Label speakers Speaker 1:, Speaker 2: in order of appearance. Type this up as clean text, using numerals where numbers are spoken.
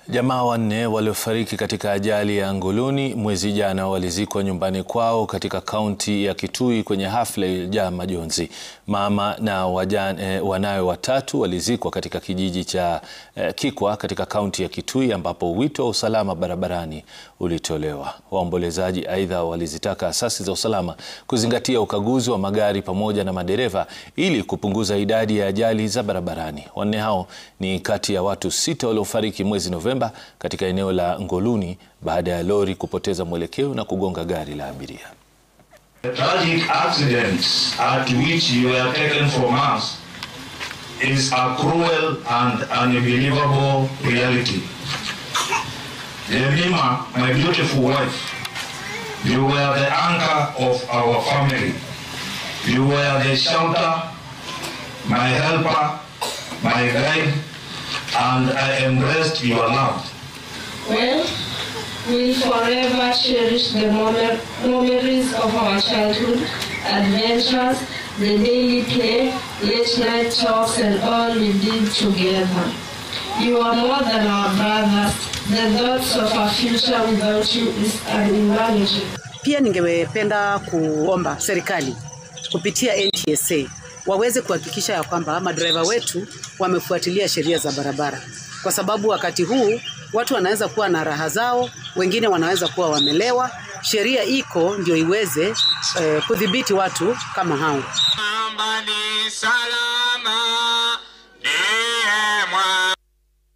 Speaker 1: Jamaa wanne waliofariki katika ajali ya Ngoloni mwezi jana walizikwa nyumbani kwao katika kaunti ya Kitui kwenye hafla ya majonzi. Mama na wanawe watatu walizikwa katika kijiji cha Kikwa katika kaunti ya Kitui ambapo wito wa usalama barabarani ulitolewa. Waombolezaji aidha walizitaka asasi za usalama kuzingatia ukaguzi wa magari pamoja na madereva ili kupunguza idadi ya ajali za barabarani. Wanne hao ni kati ya watu 6 waliofariki mwezi Novemba katika eneo la Ngoloni baada ya lori kupoteza mwelekeo na kugonga gari la abiria.
Speaker 2: The tragic accidents at which you were taken from us is a cruel and unbelievable reality. Jemima, my beautiful wife, you were the anchor of our family. You were the shelter, my helper, my guide, and I embraced your love.
Speaker 3: Well, we forever cherish the memories of our childhood, adventures, the daily play, late night talks, and all we did together. You are more than our brothers. The thoughts of our future without you is unimaginable.
Speaker 4: Pia ningependa kuomba serikali kupitia NTSA waweze kuhakikisha ya kwamba madereva wetu wamefuatilia sheria za barabara, kwa sababu wakati huu watu wanaweza kuwa na raha zao, wengine wanaweza kuwa wamelewa. Sheria iko ndio iweze kudhibiti watu kama hao.